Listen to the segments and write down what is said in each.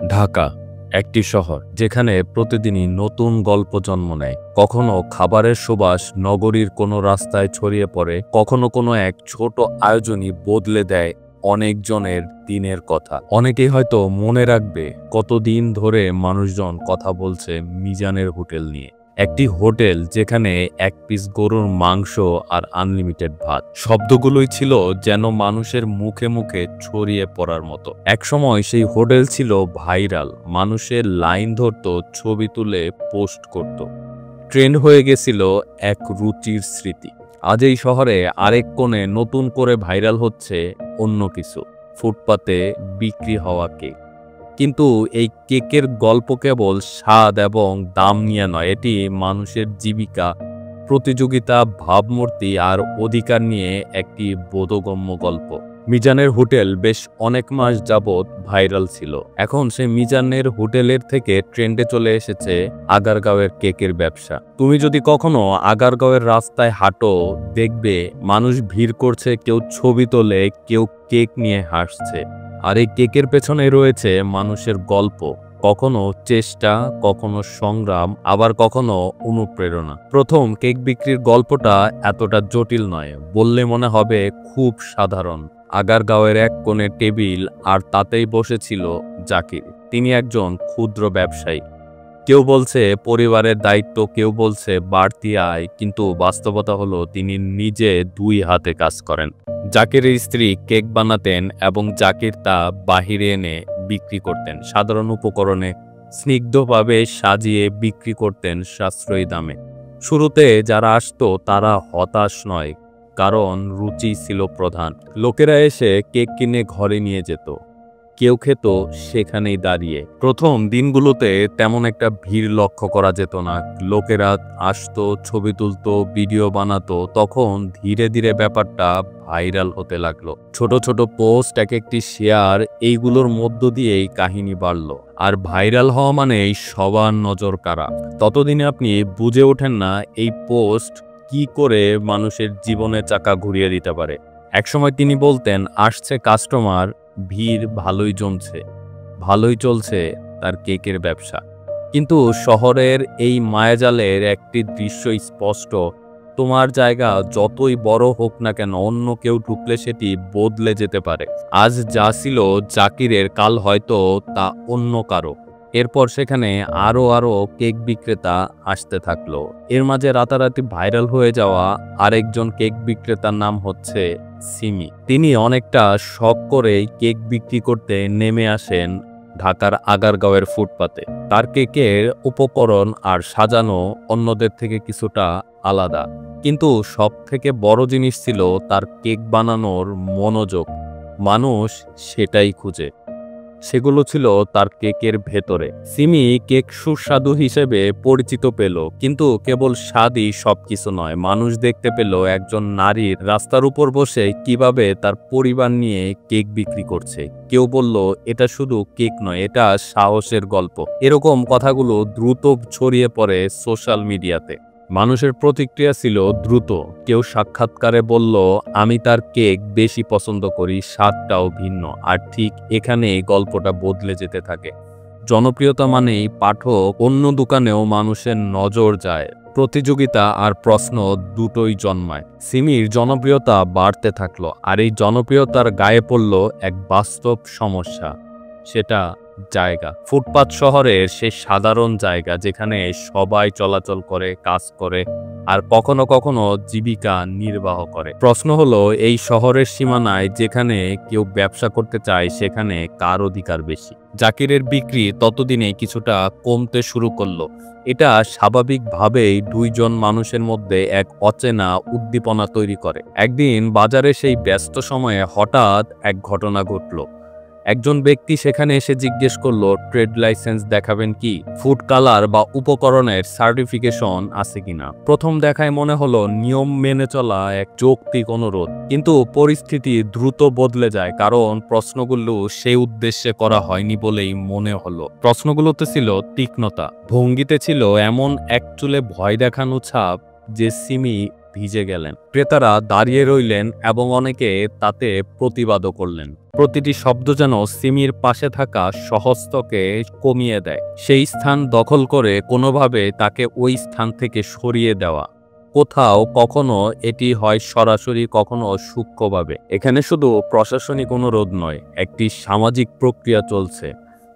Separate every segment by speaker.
Speaker 1: ঢাকা একটি শহর যেখানে প্রতিদিনই নতুন গল্প জন্ম নেয়। কখনো খাবারের সুবাস নগরীর কোনো রাস্তায় ছড়িয়ে পড়ে, কখনো কোনো এক ছোট আয়োজনই বদলে দেয় অনেকজনের দিনের কথা। অনেকেই হয়তো মনে রাখবে কতদিন ধরে মানুষজন কথা বলছে মিজানের হোটেল নিয়ে। একটি হোটেল যেখানে এক পিস গরুর মাংস আর আনলিমিটেড ভাত, শব্দগুলোই ছিল যেন মানুষের মুখে মুখে ছড়িয়ে পড়ার মতো। একসময় সেই হোটেল ছিল ভাইরাল, মানুষের লাইন ধরত, ছবি তুলে পোস্ট করত, ট্রেন্ড হয়ে গেছিল এক রুচির স্মৃতি। আজ এই শহরে আরেক কোণে নতুন করে ভাইরাল হচ্ছে অন্য কিছু, ফুটপাতে বিক্রি হওয়া কেক। কিন্তু এই কেকের গল্প কেবল স্বাদ এবং দাম নিয়ে নয়, এটি মানুষের জীবিকা, প্রতিযোগিতা, ভাবমূর্তি আর অধিকার নিয়ে একটি বোধগম্য গল্প। মিজানের হোটেল বেশ অনেক মাস যাবৎ ভাইরাল ছিল। এখন সে মিজানের হোটেলের থেকে ট্রেন্ডে চলে এসেছে আগারগাঁওয়ের কেকের ব্যবসা। তুমি যদি কখনো আগারগাঁওয়ের রাস্তায় হাঁটো, দেখবে মানুষ ভিড় করছে, কেউ ছবি তোলে, কেউ কেক নিয়ে হাসছে। আর এই কেকের পেছনে রয়েছে মানুষের গল্প, কখনো চেষ্টা, কখনো সংগ্রাম, আবার কখনো অনুপ্রেরণা। প্রথম কেক বিক্রির গল্পটা এতটা জটিল নয়, বললে মনে হবে খুব সাধারণ। আগারগাঁওয়ের এক কোণে টেবিল, আর তাতেই বসেছিল জাকির। তিনি একজন ক্ষুদ্র ব্যবসায়ী। কেউ বলছে পরিবারের দায়িত্ব, কেউ বলছে বাড়তি আয়, কিন্তু বাস্তবতা হলো তিনি নিজে দুই হাতে কাজ করেন। জাকিরের স্ত্রী কেক বানাতেন এবং জাকির তা বাহিরে এনে বিক্রি করতেন সাধারণ উপকরণে, স্নিগ্ধভাবে সাজিয়ে বিক্রি করতেন সাশ্রয়ী দামে। শুরুতে যারা আসতো তারা হতাশ নয়, কারণ রুচি ছিল প্রধান। লোকেরা এসে কেক কিনে ঘরে নিয়ে যেত, কেউ খেত সেখানেই দাঁড়িয়ে। প্রথম দিনগুলোতে তেমন একটা ভিড় লক্ষ্য করা যেত না। লোকেরা আসতো, ছবি তুলতো, ভিডিও বানাতো। তখন ধীরে ধীরে ব্যাপারটা ভাইরাল হতে লাগলো। ছোট ছোট পোস্ট, এক একটি শেয়ার, এইগুলোর মধ্য দিয়েই কাহিনী বাড়লো। আর ভাইরাল হওয়া মানেই সবার নজর কাড়া। ততদিনে আপনি বুঝে ওঠেন না এই পোস্ট কি করে মানুষের জীবনে চাকা ঘুরিয়ে দিতে পারে। একসময় তিনি বলতেন, আসছে কাস্টমার, ভিড় ভালোই জমছে, ভালোই চলছে তার কেকের ব্যবসা। কিন্তু শহরের এই মায়াজালের একটি দৃশ্য স্পষ্ট, তোমার জায়গা যতই বড় হোক না কেন, অন্য কেউ ঢুকলে সেটি বদলে যেতে পারে। আজ যা ছিল জাকিরের, কাল হয়তো তা অন্য কারো। এরপর সেখানে আরো আরো কেক বিক্রেতা আসতে থাকলো। এর মাঝে রাতারাতি ভাইরাল হয়ে যাওয়া আরেকজন কেক বিক্রেতার নাম হচ্ছে সিমি। তিনি অনেকটা শখ করেই কেক বিক্রি করতে নেমে আসেন ঢাকার আগারগাঁওয়ের ফুটপাতে। তার কেকের উপকরণ আর সাজানো অন্যদের থেকে কিছুটা আলাদা, কিন্তু সব থেকে বড় জিনিস ছিল তার কেক বানানোর মনোযোগ। মানুষ সেটাই খুঁজে, সেগুলো ছিল তার কেকের ভেতরে। সিমি কেক সুস্বাদু হিসেবে পরিচিত পেল, কিন্তু কেবল স্বাদই সবকিছু নয়। মানুষ দেখতে পেল একজন নারীর রাস্তার উপর বসে কিভাবে তার পরিবার নিয়ে কেক বিক্রি করছে। কেউ বলল, এটা শুধু কেক নয়, এটা সাহসের গল্প। এরকম কথাগুলো দ্রুত ছড়িয়ে পড়ে সোশ্যাল মিডিয়াতে। মানুষের প্রতিক্রিয়া ছিল দ্রুত। কেউ সাক্ষাৎকারে বলল, আমি তার কেক বেশি পছন্দ করি, স্বাদটাও ভিন্ন। আর ঠিক এখানে গল্পটা বদলে যেতে থাকে। জনপ্রিয়তা মানেই পাঠক, অন্য দোকানেও মানুষের নজর যায়, প্রতিযোগিতা আর প্রশ্ন দুটোই জন্মায়। সিমির জনপ্রিয়তা বাড়তে থাকলো, আর এই জনপ্রিয়তার গায়ে পড়ল এক বাস্তব সমস্যা, সেটা জায়গা। ফুটপাত শহরের সেই সাধারণ জায়গা যেখানে সবাই চলাচল করে, কাজ করে, আর কখনো কখনো জীবিকা নির্বাহ করে। প্রশ্ন হলো, এই শহরের সীমানায় যেখানে কেউ ব্যবসা করতে চায়, সেখানে কার অধিকার বেশি? জাকিরের বিক্রি ততদিনে কিছুটা কমতে শুরু করলো। এটা স্বাভাবিকভাবেই দুইজন মানুষের মধ্যে এক অচেনা উদ্দীপনা তৈরি করে। একদিন বাজারে সেই ব্যস্ত সময়ে হঠাৎ এক ঘটনা ঘটলো। একজন ব্যক্তি সেখানে এসে জিজ্ঞেস করলো, ট্রেড লাইসেন্স দেখাবেন কি? ফুড কালার বা উপকরণের সার্টিফিকেশন আছে কিনা? প্রথম দেখায় মনে হলো নিয়ম মেনে চলা এক যৌক্তিক অনুরোধ, কিন্তু পরিস্থিতি দ্রুত বদলে যায়, কারণ প্রশ্নগুলো সেই উদ্দেশ্যে করা হয়নি বলেই মনে হলো। প্রশ্নগুলোতে ছিল তীক্ষ্ণতা, ভঙ্গিতে ছিল এমন এক চুলে ভয় দেখানো ছাপ যে সিমি ভিজে গেলেন। ক্রেতারা দাঁড়িয়ে রইলেন এবং অনেকে তাতে প্রতিবাদও করলেন। প্রতিটি শব্দ যেন সিমির পাশে থাকা সহস্তকে কমিয়ে দেয়, সেই স্থান দখল করে কোনোভাবে তাকে ওই স্থান থেকে সরিয়ে দেওয়া। কোথাও কখনো এটি হয় সরাসরি, কখনো সূক্ষ্মভাবে। এখানে শুধু প্রশাসনিক অনুরোধ নয়, একটি সামাজিক প্রক্রিয়া চলছে,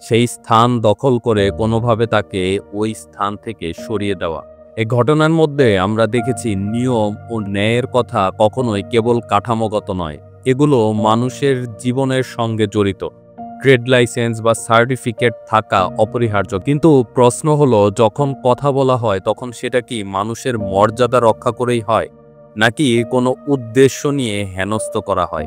Speaker 1: সেই স্থান দখল করে কোনোভাবে তাকে ওই স্থান থেকে সরিয়ে দেওয়া। এই ঘটনার মধ্যে আমরা দেখেছি নিয়ম ও ন্যায়ের কথা কখনোই কেবল কাঠামোগত নয়, এগুলো মানুষের জীবনের সঙ্গে জড়িত। ট্রেড লাইসেন্স বা সার্টিফিকেট থাকা অপরিহার্য, কিন্তু প্রশ্ন হলো, যখন কথা বলা হয় তখন সেটা কি মানুষের মর্যাদা রক্ষা করেই হয়, নাকি কোনো উদ্দেশ্য নিয়ে হেনস্থ করা হয়?